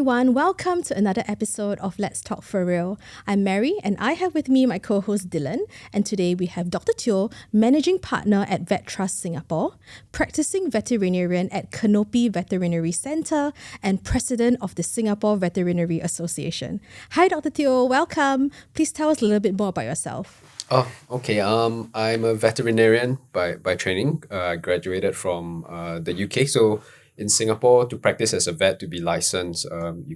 everyone, welcome to another episode of Let's Talk for Real. I'm Mary and I have with me my co-host Dylan, and today we have Dr. Teo, Managing Partner at VetTrust Singapore, Practicing Veterinarian at Canopy Veterinary Center, and President of the Singapore Veterinary Association. Hi Dr. Teo, welcome. Please tell us a little bit more about yourself. Oh, okay. I'm a veterinarian by training. I graduated from the UK. So in Singapore, to practice as a vet, to be licensed, we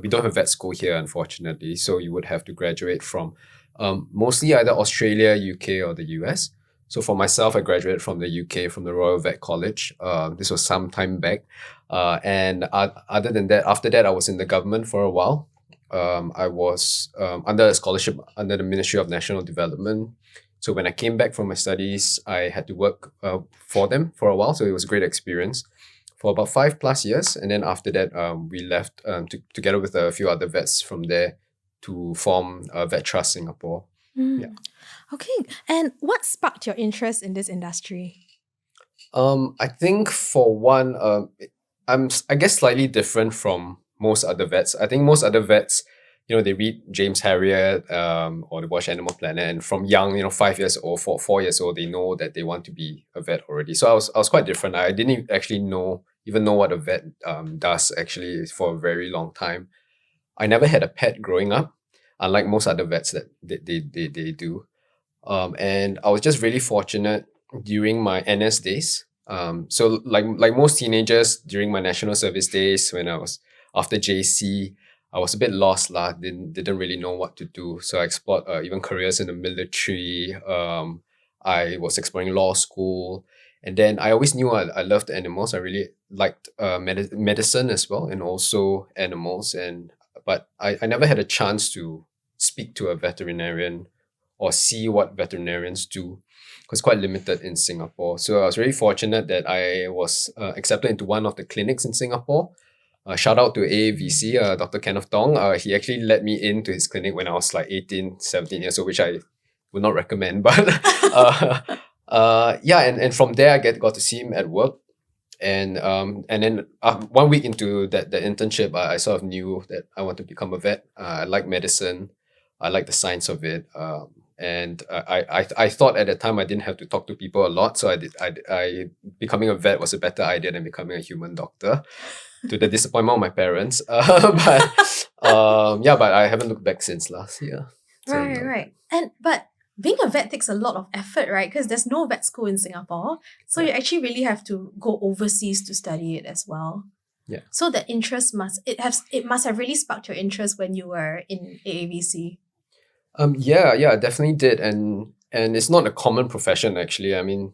don't have vet school here, unfortunately. So you would have to graduate from mostly either Australia, UK, or the US. So for myself, I graduated from the UK, from the Royal Vet College. This was some time back. Other than that, after that, I was in the government for a while. I was under a scholarship under the Ministry of National Development. So when I came back from my studies, I had to work for them for a while. So it was a great experience for about 5+ years. And then after that, we left together with a few other vets from there to form VetTrust Singapore. Yeah. Okay, and what sparked your interest in this industry? I think for one, I guess slightly different from most other vets. I think most other vets, they read James Harriet or they watch Animal Planet, and from young, 5 years old, 4 years old, they know that they want to be a vet already. So I was quite different. I didn't actually even know what a vet does actually for a very long time. I never had a pet growing up, unlike most other vets that they do. And I was just really fortunate during my NS days. So like most teenagers during my national service days, when I was after JC, I was a bit lost lah. Didn't really know what to do. So I explored even careers in the military. I was exploring law school, and then I always knew I loved animals. I really liked medicine as well, and also animals. But I never had a chance to speak to a veterinarian or see what veterinarians do, because quite limited in Singapore. So I was really fortunate that I was accepted into one of the clinics in Singapore. Shout out to AAVC, Dr. Kenneth Tong. He actually let me into his clinic when I was like 18, 17 years old, which I would not recommend. But and from there I got to see him at work. And then 1 week into the internship, I sort of knew that I want to become a vet. I like medicine. I like the science of it. And I thought at the time I didn't have to talk to people a lot, so I becoming a vet was a better idea than becoming a human doctor, to the disappointment of my parents. But I haven't looked back since last year. So, Right. But being a vet takes a lot of effort, right? Because there's no vet school in Singapore, so you actually really have to go overseas to study it as well. Yeah. So the interest must have really sparked your interest when you were in AAVC. Yeah, definitely did, and it's not a common profession actually. I mean,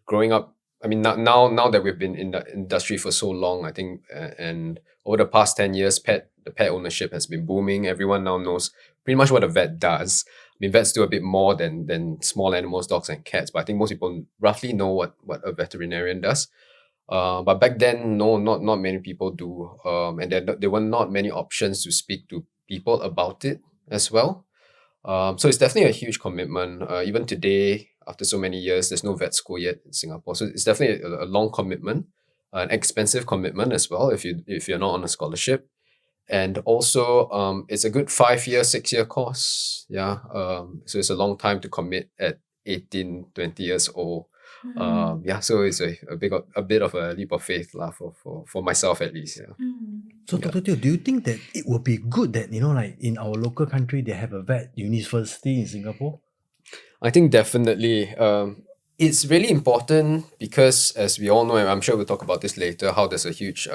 growing up, I mean now that we've been in the industry for so long, I think, and over the past 10 years, the pet ownership has been booming. Everyone now knows pretty much what a vet does. I mean, vets do a bit more than small animals, dogs and cats, but I think most people roughly know what a veterinarian does. But back then, no, not many people do, and there were not many options to speak to people about it as well. So it's definitely a huge commitment. Even today, after so many years, there's no vet school yet in Singapore. So it's definitely a long commitment, an expensive commitment as well if you're not on a scholarship. And also, it's a good 5-year, 6-year course. Yeah. So it's a long time to commit at 18, 20 years old. So it's a bit of a leap of faith lah for myself at least. Yeah. So, Dr. Teo, do you think that it will be good that, like in our local country, they have a vet university in Singapore? I think definitely. It's really important because, as we all know, and I'm sure we'll talk about this later, how there's a huge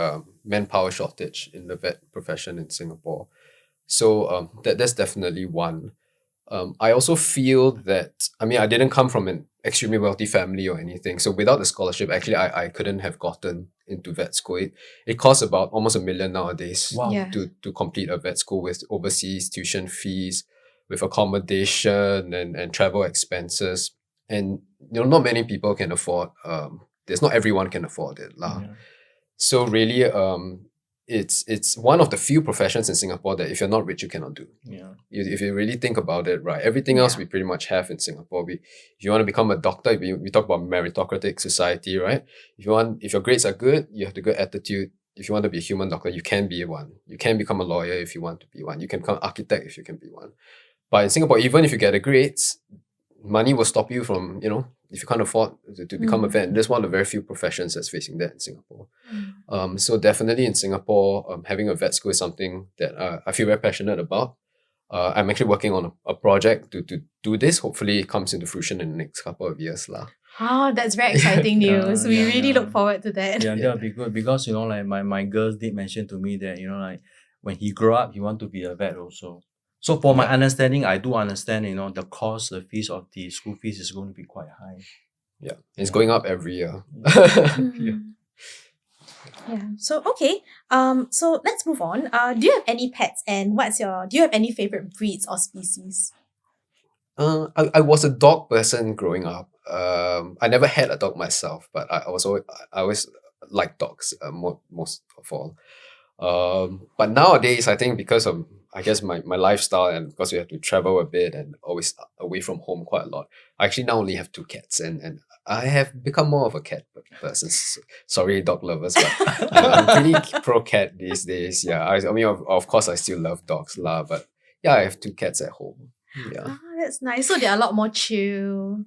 manpower shortage in the vet profession in Singapore. So that's definitely one. I also feel that, I mean, I didn't come from an extremely wealthy family or anything. So without the scholarship, actually, I couldn't have gotten into vet school. It costs about almost $1 million nowadays. Wow. Yeah. to complete a vet school, with overseas tuition fees, with accommodation and travel expenses. And not many people can afford. Not everyone can afford it lah. Yeah. So really, it's one of the few professions in Singapore that if you're not rich, you cannot do. Yeah. If you really think about it, right? Everything else we pretty much have in Singapore. If you want to become a doctor, we talk about meritocratic society, right? If your grades are good, you have the good attitude, if you want to be a human doctor, you can be one. You can become a lawyer if you want to be one. You can become an architect if you can be one. But in Singapore, even if you get the grades, money will stop you from, if you can't afford to become a vet. That's one of the very few professions that's facing that in Singapore. So definitely in Singapore, having a vet school is something that I feel very passionate about. I'm actually working on a project to do this. Hopefully it comes into fruition in the next couple of years. Oh, that's very exciting news. We really look forward to that. Yeah, that'll be good because like my girls did mention to me that like when he grow up, he want to be a vet also. So for my understanding, I do understand the cost, the fees of the school fees is going to be quite high. Yeah, it's going up every year. Yeah. So okay. So let's move on. Do you have any pets, and do you have any favorite breeds or species? I was a dog person growing up. I never had a dog myself, but I always liked dogs most of all. But nowadays, I think because of my lifestyle and because we have to travel a bit and always away from home quite a lot, I actually now only have 2 cats, and I have become more of a cat person. Sorry, dog lovers, but I'm pretty pro cat these days. Yeah, I mean, of course, I still love dogs, but yeah, I have 2 cats at home. Yeah. Ah, that's nice. So they're a lot more chill,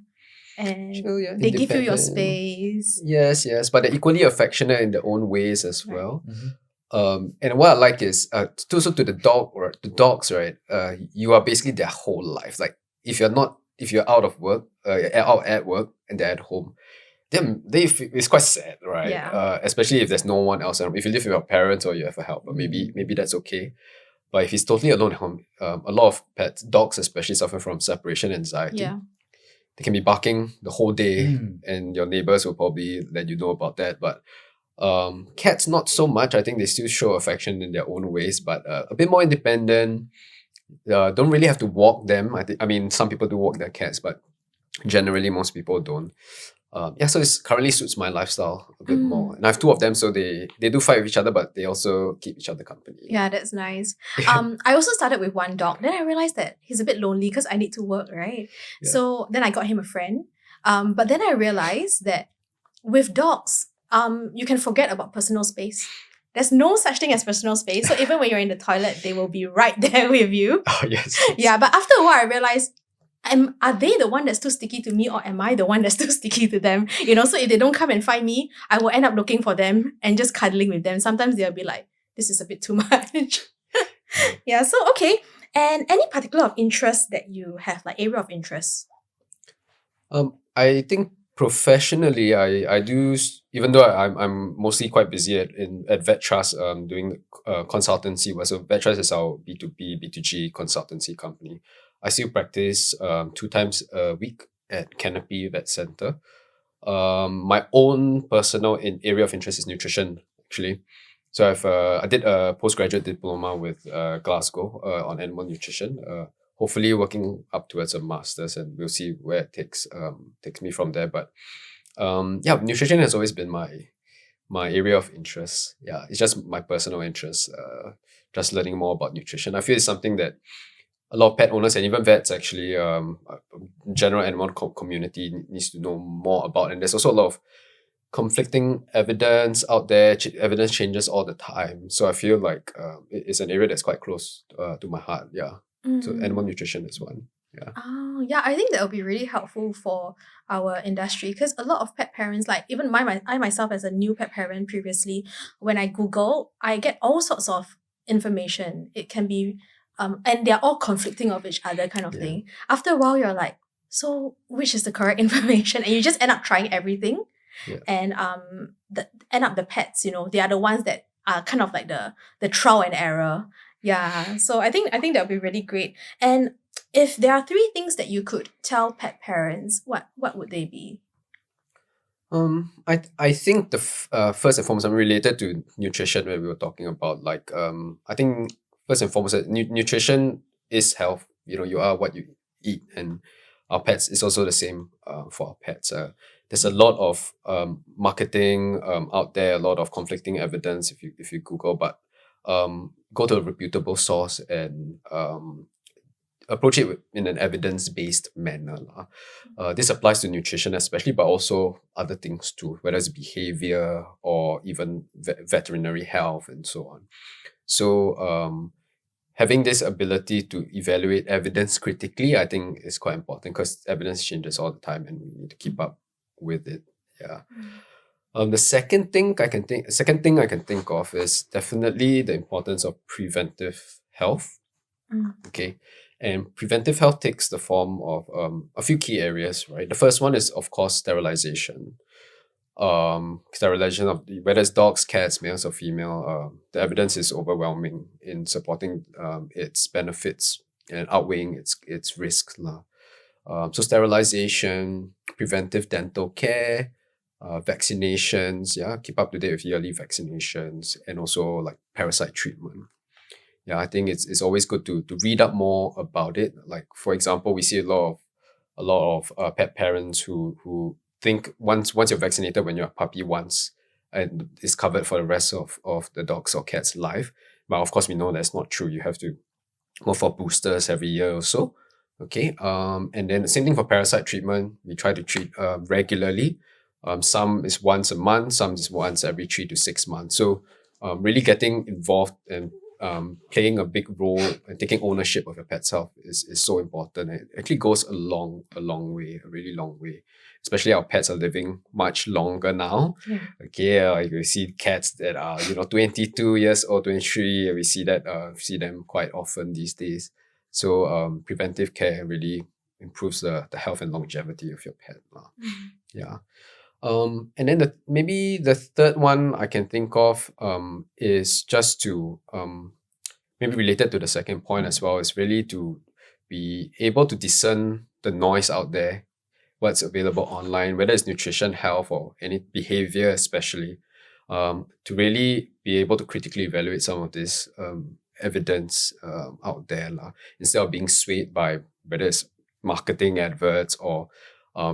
and Chill, yeah, they give you your independent. space. Yes, but they're equally affectionate in their own ways as Right. well. And what I like is to the dog or the dogs, right? You are basically their whole life. Like if you're out of work, out at work and they're at home, then it's quite sad, right? Yeah. Especially if there's no one else around. If you live with your parents or you have a helper, maybe that's okay. But if he's totally alone at home, a lot of pets, dogs especially, suffer from separation anxiety. Yeah. They can be barking the whole day, and your neighbors will probably let you know about that. But cats, not so much. I think they still show affection in their own ways, but a bit more independent. Don't really have to walk them. I mean, some people do walk their cats, but generally most people don't. So it currently suits my lifestyle a bit more. And I have 2 of them, so they do fight with each other, but they also keep each other company. Yeah, that's nice. I also started with 1 dog. Then I realized that he's a bit lonely because I need to work, right? Yeah. So then I got him a friend. But then I realized that with dogs, you can forget about personal space. There's no such thing as personal space. So even when you're in the toilet, they will be right there with you. Oh, yes. Yeah, but after a while, I realized, are they the one that's too sticky to me, or am I the one that's too sticky to them? So if they don't come and find me, I will end up looking for them and just cuddling with them. Sometimes they'll be like, this is a bit too much. Yeah, so okay. And any particular of interest that you have, like area of interest? I think professionally, I do, even though I'm mostly quite busy at VetTrust, doing consultancy. So VetTrust is our B2B, B2G consultancy company. I still practice 2 times a week at Canopy Vet Center. My own personal area of interest is nutrition, actually. So I did a postgraduate diploma with Glasgow on animal nutrition. Hopefully working up towards a master's, and we'll see where it takes me from there. But nutrition has always been my area of interest. Yeah, it's just my personal interest. Just learning more about nutrition. I feel it's something that a lot of pet owners and even vets actually, general animal community needs to know more about. And there's also a lot of conflicting evidence out there. Evidence changes all the time. So I feel like it's an area that's quite close to my heart. Yeah. So animal nutrition is one. Yeah. Oh, yeah, I think that would be really helpful for our industry because a lot of pet parents, like even I myself as a new pet parent previously, when I Google, I get all sorts of information. It can be, and they're all conflicting of each other kind of thing. After a while, you're like, so which is the correct information? And you just end up trying everything. Yeah. And end up the pets, they are the ones that are kind of like the trial and error. Yeah. So I think that would be really great. And if there are 3 things that you could tell pet parents, what would they be? I think the first and foremost, I'm related to nutrition when we were talking about I think first and foremost that nutrition is health. You are what you eat, and our pets is also the same for our pets. There's a lot of marketing out there, a lot of conflicting evidence if you Google, but go to a reputable source and approach it in an evidence-based manner. This applies to nutrition especially, but also other things too, whether it's behavior or even veterinary health and so on. So having this ability to evaluate evidence critically, I think is quite important because evidence changes all the time and we need to keep up with it. Yeah. The second thing I can think of is definitely the importance of preventive health. Okay. And preventive health takes the form of a few key areas, right? The first one is, of course, sterilization. Sterilization of whether it's dogs, cats, males or female. The evidence is overwhelming in supporting its benefits and outweighing its risks. So sterilization, preventive dental care, vaccinations, keep up to date with yearly vaccinations, and also like parasite treatment. Yeah, I think it's always good to read up more about it. Like for example, we see a lot of pet parents who think once you're vaccinated when you're a puppy once, and it's covered for the rest of the dog's or cat's life. But of course, we know that's not true. You have to go for boosters every year or so. Okay. And then the same thing for parasite treatment. We try to treat regularly. Some is once a month, some is once every 3 to 6 months. So really getting involved and playing a big role and taking ownership of your pet's health is so important. It actually goes a long way, a really long way. Especially our pets are living much longer now. Yeah. Okay, you see cats that are 22 years old, 23. We see them quite often these days. So preventive care really improves the health and longevity of your pet. Yeah. And then maybe the third one I can think of is just to maybe related to the second point as well, is really to be able to discern the noise out there, what's available online, whether it's nutrition, health, or any behavior especially, to really be able to critically evaluate some of this evidence out there instead of being swayed by whether it's marketing adverts or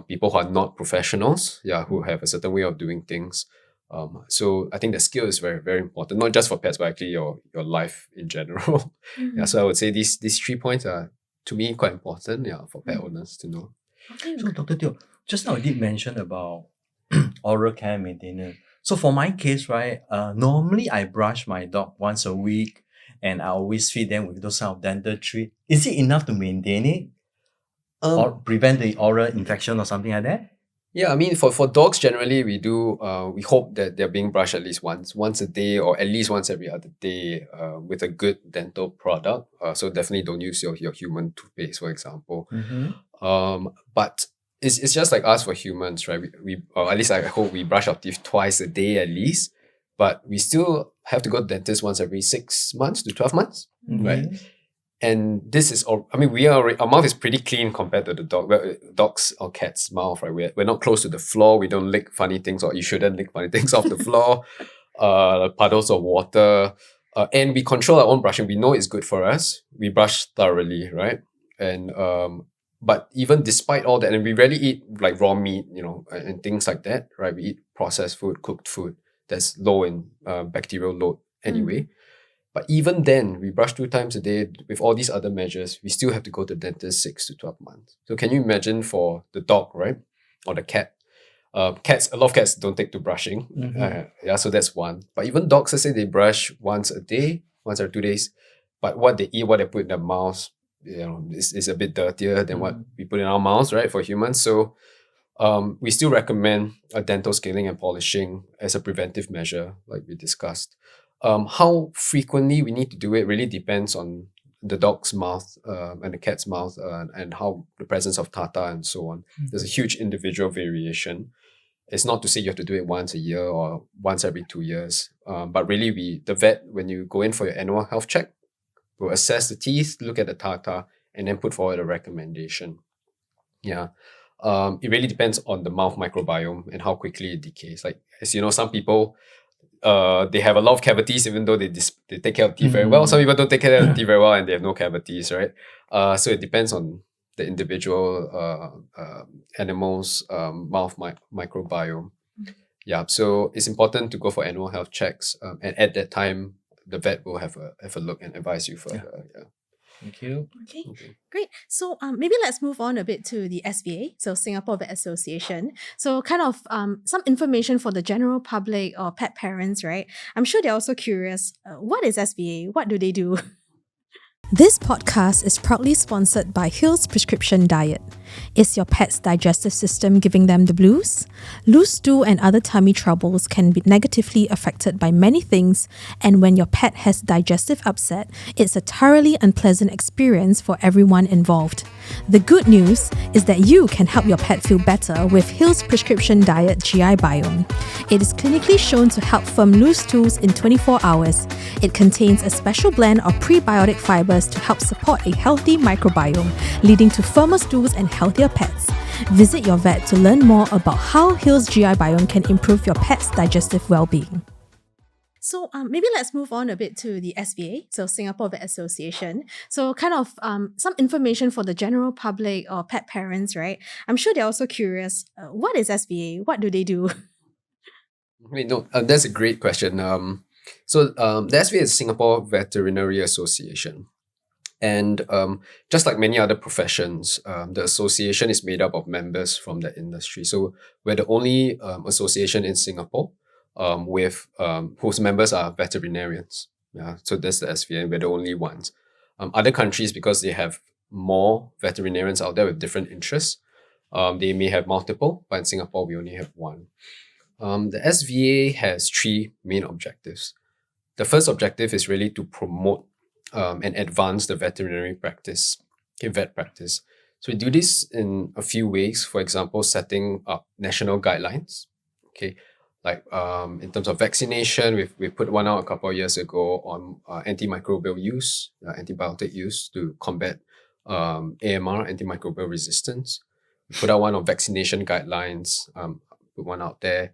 people who are not professionals, who have a certain way of doing things. So I think the skill is very, very important, not just for pets, but actually your life in general. So I would say these 3 points are, to me, quite important, for pet owners to know. Okay. So Dr. Teo, just now I did mention about oral care maintenance. So for my case, right, normally I brush my dog once a week and I always feed them with those kind of dental treat. Is it enough to maintain it? Or prevent the oral infection or something like that? Yeah, I mean, for dogs, generally, we do, we hope that they're being brushed at least once a day or at least once every other day with a good dental product. So definitely don't use your human toothpaste, for example. But it's just like us for humans, right? We or at least I hope we brush our teeth twice a day at least, but we still have to go to the dentist once every 6 months to 12 months, right? And this is, I mean, our mouth is pretty clean compared to the dog's or cat's mouth, right? We're not close to the floor. We don't lick funny things, or you shouldn't lick funny things off the floor, puddles of water. And we control our own brushing. We know it's good for us. We brush thoroughly, right? And, but even despite all that, and we rarely eat like raw meat, and things like that, right? We eat processed food, cooked food that's low in bacterial load anyway. But even then, we brush 2 times a day with all these other measures. We still have to go to the dentist 6 to 12 months. So can you imagine for the dog, right? Or the cat? A lot of cats don't take to brushing. So that's one. But even dogs, let's say they brush once a day, once every 2 days. But what they eat, what they put in their mouths, is a bit dirtier than what we put in our mouths, right? For humans. So we still recommend a dental scaling and polishing as a preventive measure, like we discussed. How frequently we need to do it really depends on the dog's mouth and the cat's mouth and how the presence of tartar and so on. There's a huge individual variation. It's not to say you have to do it once a year or once every 2 years, but really the vet, when you go in for your annual health check, will assess the teeth, look at the tartar, and then put forward a recommendation. It really depends on the mouth microbiome and how quickly it decays. Like, as you know, some people, they have a lot of cavities even though they take care of teeth very well. Some people don't take care of teeth very well and they have no cavities, right? So it depends on the individual animal's mouth microbiome. So it's important to go for annual health checks, and at that time the vet will have a look and advise you further. Thank you. Okay, Okay. great. So maybe let's move on a bit to the SVA, so Singapore Vet Association. So kind of some information for the general public or pet parents, right? I'm sure they're also curious. What is SVA? What do they do? This podcast is proudly sponsored by Hill's Prescription Diet. Is your pet's digestive system giving them the blues? Loose stool and other tummy troubles can be negatively affected by many things, and when your pet has digestive upset, it's a thoroughly unpleasant experience for everyone involved. The good news is that you can help your pet feel better with Hill's Prescription Diet GI Biome. It is clinically shown to help firm loose stools in 24 hours. It contains a special blend of prebiotic fibers to help support a healthy microbiome, leading to firmer stools and healthier pets. Visit your vet to learn more about how Hill's GI Biome can improve your pet's digestive well-being. So maybe let's move on a bit to the SVA, so Singapore Vet Association. So kind of some information for the general public or pet parents, right? I'm sure they're also curious. What is SVA? What do they do? That's a great question. The SVA is Singapore Veterinary Association. And just like many other professions, the association is made up of members from the industry. So we're the only association in Singapore whose members are veterinarians. Yeah, so that's the SVA, and we're the only ones. Other countries, because they have more veterinarians out there with different interests, they may have multiple, but in Singapore we only have one. The SVA has three main objectives. The first objective is really to promote and advance the veterinary practice, vet practice. So we do this in a few ways. For example, setting up national guidelines. Okay, like in terms of vaccination, we put one out a couple of years ago on antimicrobial use, antibiotic use to combat AMR, antimicrobial resistance. We put out one on vaccination guidelines. Put one out there.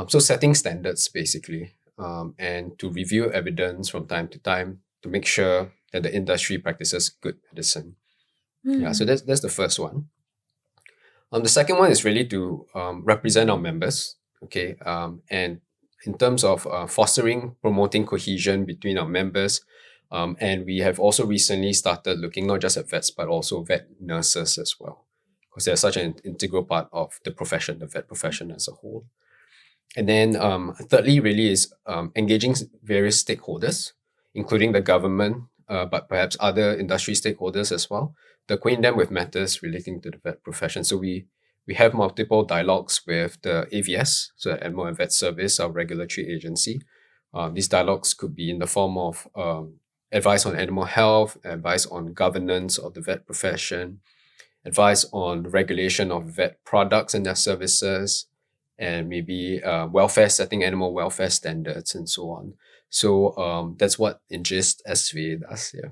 So setting standards basically, and to review evidence from time to time to make sure that the industry practices good medicine. Yeah, so that's the first one. The second one is really to represent our members, okay, and in terms of fostering, promoting cohesion between our members, and we have also recently started looking not just at vets but also vet nurses as well, because they're such an integral part of the profession, the vet profession as a whole. And then thirdly, really is engaging various stakeholders, including the government, but perhaps other industry stakeholders as well, to acquaint them with matters relating to the vet profession. So we have multiple dialogues with the AVS, so Animal and Vet Service, our regulatory agency. These dialogues could be in the form of advice on animal health, advice on governance of the vet profession, advice on regulation of vet products and their services, and maybe setting animal welfare standards and so on. So that's what in gist SVA does. Yeah.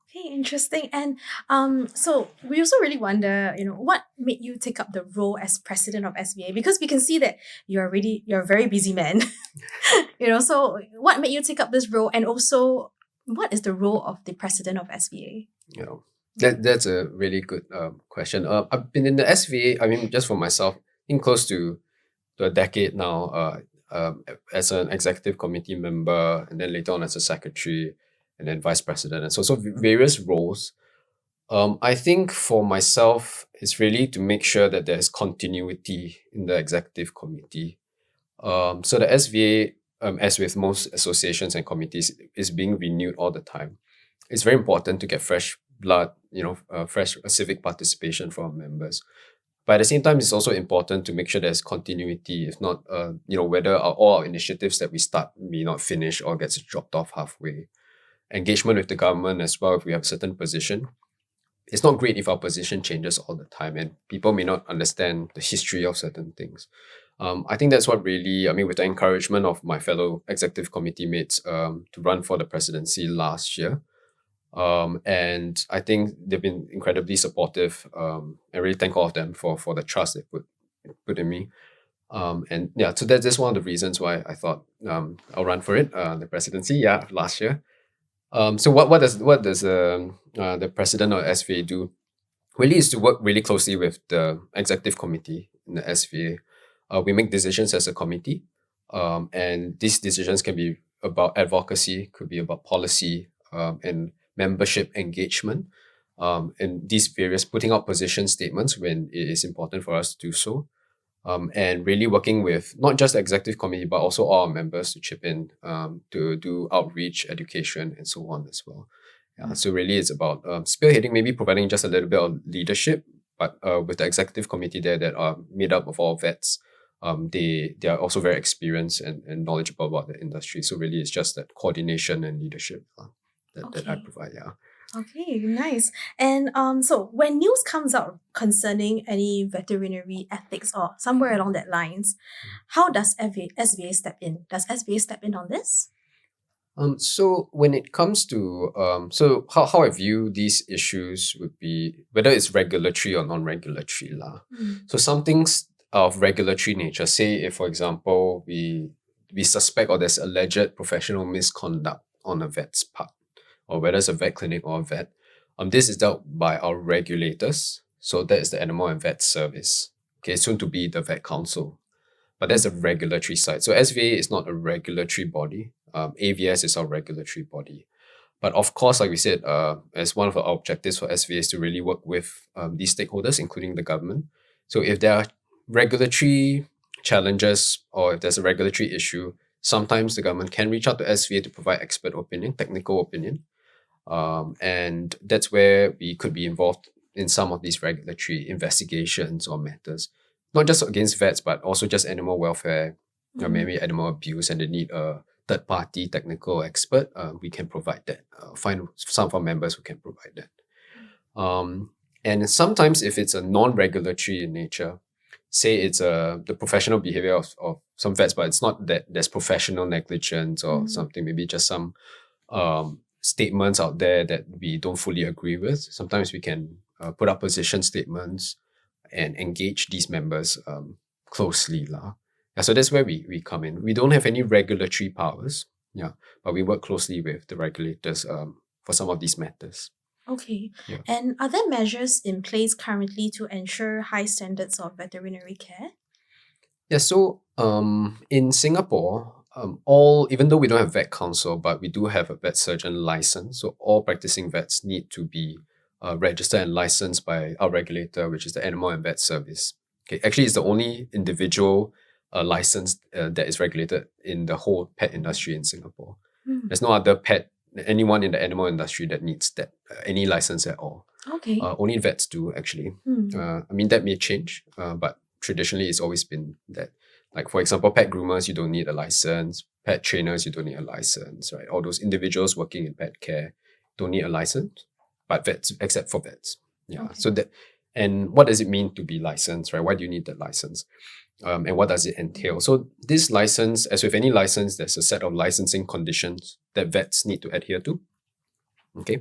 Okay, interesting. And so we also really wonder, what made you take up the role as president of SVA? Because we can see that you're a very busy man. So what made you take up this role, and also what is the role of the president of SVA? That's a really good question. I've been in the SVA, I mean, just for myself, close to a decade now, as an executive committee member, and then later on as a secretary, and then vice president, and so various roles. I think for myself, it's really to make sure that there's continuity in the executive committee. So the SVA, as with most associations and committees, is being renewed all the time. It's very important to get fresh blood, fresh civic participation from our members. But at the same time, it's also important to make sure there's continuity. If not, whether all our initiatives that we start may not finish or gets dropped off halfway. Engagement with the government as well, if we have a certain position. It's not great if our position changes all the time and people may not understand the history of certain things. I think that's what really, with the encouragement of my fellow executive committee mates to run for the presidency last year. And I think they've been incredibly supportive. I really thank all of them for the trust they put in me. And yeah, so that's one of the reasons why I thought I'll run for it, the presidency, last year. So what does the president of SVA do? Really is to work really closely with the executive committee in the SVA. We make decisions as a committee, and these decisions can be about advocacy, could be about policy, and membership engagement, and these various putting out position statements when it is important for us to do so. And really working with not just the executive committee, but also all our members to chip in to do outreach, education, and so on as well. Yeah, so really it's about spearheading, maybe providing just a little bit of leadership, but with the executive committee there that are made up of all vets, they are also very experienced and knowledgeable about the industry. So really it's just that coordination and leadership that I Okay. provide, yeah. Okay, nice. And so when news comes out concerning any veterinary ethics or somewhere along that lines, how does SVA step in? Does SVA step in on this? So when it comes to so how I view these issues would be whether it's regulatory or non-regulatory lah. So some things of regulatory nature, say if for example we suspect or there's alleged professional misconduct on a vet's part, or whether it's a vet clinic or a vet, this is dealt by our regulators. So that is the Animal and Vet Service. Okay, soon to be the Vet Council. But that's the regulatory side. So SVA is not a regulatory body. AVS is our regulatory body. But of course, like we said, as one of our objectives for SVA is to really work with these stakeholders, including the government. So if there are regulatory challenges or if there's a regulatory issue, sometimes the government can reach out to SVA to provide expert opinion, technical opinion. And that's where we could be involved in some of these regulatory investigations or matters, not just against vets, but also just animal welfare, or maybe animal abuse, and they need a third party technical expert. We can provide that. Find some of our members who can provide that. And sometimes if it's a non-regulatory in nature, say it's the professional behavior of some vets, but it's not that there's professional negligence or something, maybe just some statements out there that we don't fully agree with. Sometimes we can put up position statements and engage these members closely. Yeah, so that's where we come in. We don't have any regulatory powers, but we work closely with the regulators for some of these matters. Okay. Yeah. And are there measures in place currently to ensure high standards of veterinary care? Yeah, so in Singapore, even though we don't have vet council, but we do have a vet surgeon license. So all practicing vets need to be registered and licensed by our regulator, which is the Animal and Vet Service. Okay, actually, it's the only individual license that is regulated in the whole pet industry in Singapore. There's no other anyone in the animal industry that needs that any license at all. Okay. Only vets do actually. I mean that may change, but traditionally it's always been that. Like for example, pet groomers, you don't need a license. Pet trainers, you don't need a license, right? All those individuals working in pet care don't need a license, but vets, except for vets. Yeah. Okay. So that, and what does it mean to be licensed, right? Why do you need that license? And what does it entail? So this license, as with any license, there's a set of licensing conditions that vets need to adhere to. Okay.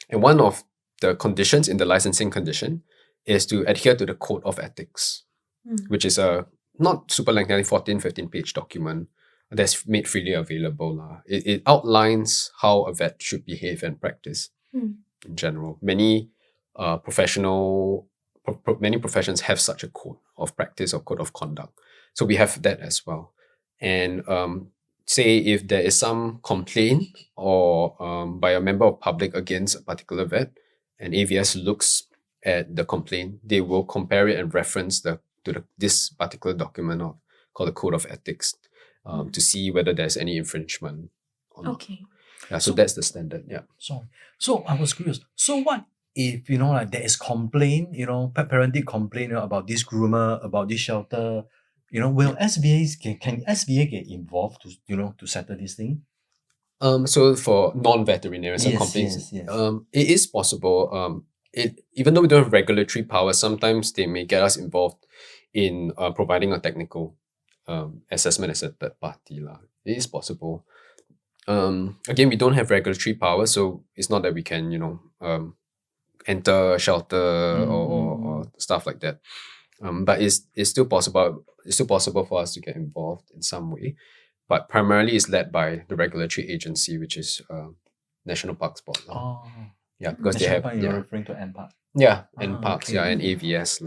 And one of the conditions in the licensing condition is to adhere to the Code of Ethics, which is a not super lengthy, 15 page document that's made freely available. It outlines how a vet should behave and practice in general. Many many professions have such a code of practice or code of conduct. So we have that as well. And say if there is some complaint or by a member of public against a particular vet, and AVS looks at the complaint, they will compare it and reference this particular document called the Code of Ethics to see whether there's any infringement or not. Okay. Yeah, so that's the standard. Yeah. So I was curious. So what if like there is complaint, pet parenting complaint about this groomer, about this shelter, will SVA can SVA get involved to settle this thing? So for non-veterinarians and complaints, yes. it is possible. Even though we don't have regulatory power, sometimes they may get us involved in providing a technical assessment as a third party. It is possible. Again, we don't have regulatory power, so it's not that we can, enter a shelter or stuff like that. But it's still possible. It's still possible for us to get involved in some way. But primarily, it's led by the regulatory agency, which is National Parks Board. Oh, Yeah, because National they have Park, you're referring to NPark. and parks, okay. and AVS .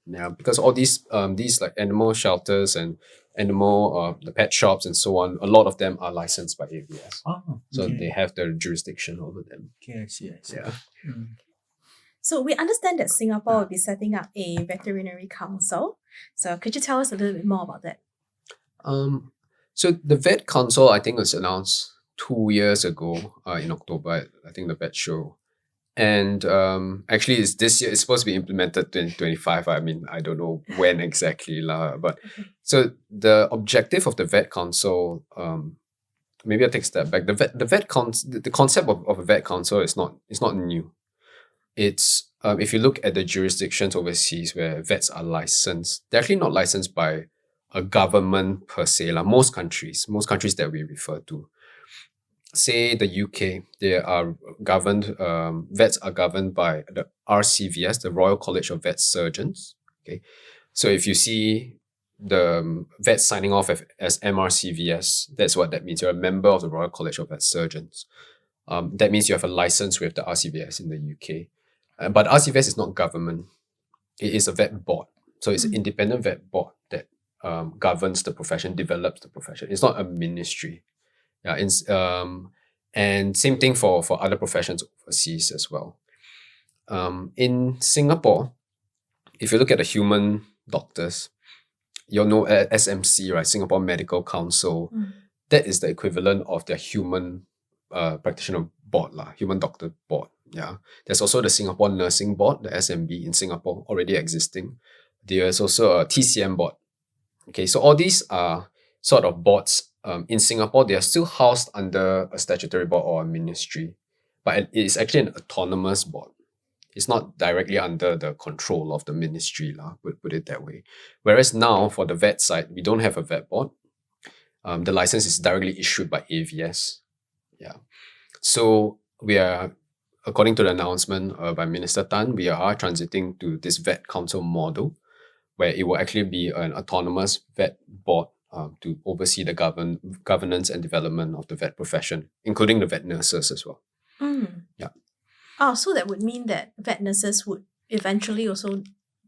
Yeah, because all these like animal shelters and the pet shops and so on, a lot of them are licensed by AVS. Oh, So okay. they have the jurisdiction over them. Okay, I see. Yeah. So we understand that Singapore will be setting up a veterinary council. So could you tell us a little bit more about that? So the Vet Council, I think, was announced 2 years ago in October, I think the Vet Show. And actually, it's this year. It's supposed to be implemented 2025. I mean, I don't know when exactly, lah. But so the objective of the Vet Council, maybe I'll take a step back. The concept of a Vet Council is not new. It's if you look at the jurisdictions overseas where vets are licensed, they're actually not licensed by a government per se. Like most countries that we refer to, say the UK, they are governed. Vets are governed by the RCVS, the Royal College of Vet Surgeons. Okay, so if you see the vets signing off as MRCVS, that's what that means. You're a member of the Royal College of Vet Surgeons. That means you have a license with the RCVS in the UK. But RCVS is not government. It is a vet board. So it's an independent vet board that governs the profession, develops the profession. It's not a ministry. Yeah, and same thing for other professions overseas as well. In Singapore, if you look at the human doctors, you'll know SMC, right? Singapore Medical Council. That is the equivalent of their human practitioner board, human doctor board. Yeah. There's also the Singapore Nursing Board, the SMB in Singapore, already existing. There's also a TCM board. Okay, so all these are sort of boards. In Singapore, they are still housed under a statutory board or a ministry, but it is actually an autonomous board. It's not directly under the control of the ministry, put it that way. Whereas now, for the vet side, we don't have a vet board. The license is directly issued by AVS. Yeah. So we are, according to the announcement by Minister Tan, we are transiting to this vet council model, where it will actually be an autonomous vet board to oversee the governance and development of the vet profession, including the vet nurses as well. Yeah. Oh, so that would mean that vet nurses would eventually also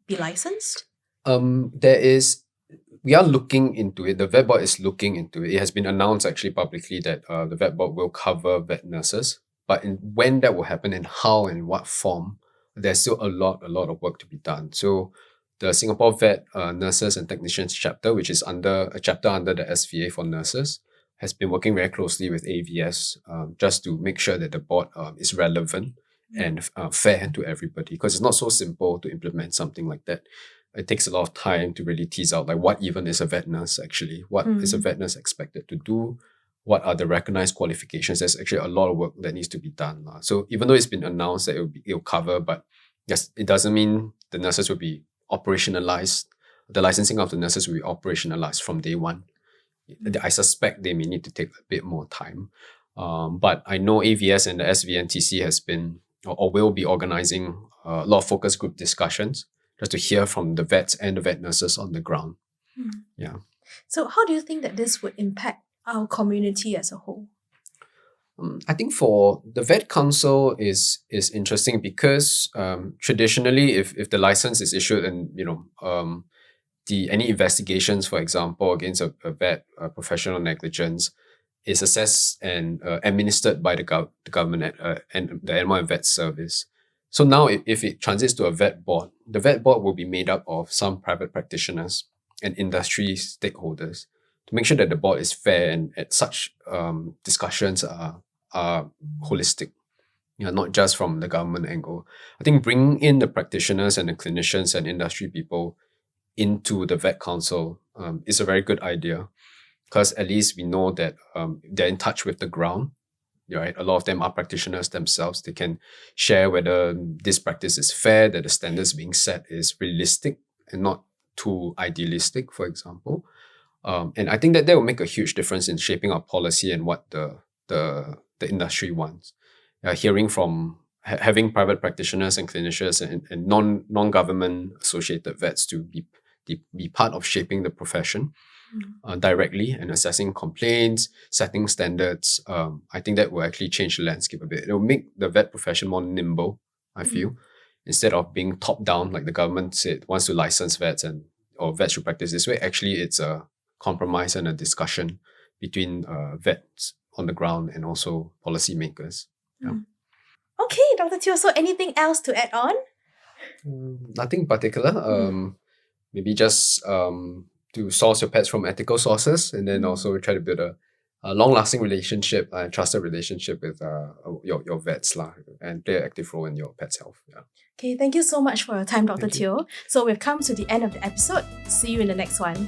be licensed? We are looking into it. The vet board is looking into it. It has been announced actually publicly that the vet board will cover vet nurses. But when that will happen and how and what form, there's still a lot of work to be done. So the Singapore Vet Nurses and Technicians chapter, which is a chapter under the SVA for nurses, has been working very closely with AVS just to make sure that the board is relevant and fair to everybody, because it's not so simple to implement something like that. It takes a lot of time to really tease out like what even is a vet nurse actually, what is a vet nurse expected to do, what are the recognized qualifications. There's actually a lot of work that needs to be done. So even though it's been announced that it'll cover, but yes, it doesn't mean the nurses will be operationalized. The licensing of the nurses will be operationalized from day one. I suspect they may need to take a bit more time. But I know AVS and the SVNTC has been or will be organizing a lot of focus group discussions just to hear from the vets and the vet nurses on the ground. Yeah. So how do you think that this would impact our community as a whole? I think for the Vet Council is interesting because traditionally, if the license is issued and any investigations, for example, against a vet professional negligence is assessed and administered by the government and the Animal and Vet Service. So now if it transits to a vet board, the vet board will be made up of some private practitioners and industry stakeholders to make sure that the board is fair and at such discussions are holistic, not just from the government angle. I think bringing in the practitioners and the clinicians and industry people into the Vet Council is a very good idea, because at least we know that they're in touch with the ground. Right, a lot of them are practitioners themselves. They can share whether this practice is fair, that the standards being set is realistic and not too idealistic, for example. And I think that will make a huge difference in shaping our policy and what the industry wants. Hearing from having private practitioners and clinicians and non-government associated vets to be part of shaping the profession directly and assessing complaints, setting standards. I think that will actually change the landscape a bit. It will make the vet profession more nimble, I feel, instead of being top down, like the government said, wants to license vets or vets should practice this way. Actually, it's a compromise and a discussion between vets on the ground and also policymakers. Yeah. Okay, Dr. Teo, so anything else to add on? Nothing particular. Maybe just to source your pets from ethical sources, and then also try to build a long-lasting relationship, a trusted relationship with your vets and play an active role in your pet's health. Yeah. Okay, thank you so much for your time, Dr. Thank you. Teo. So we've come to the end of the episode. See you in the next one.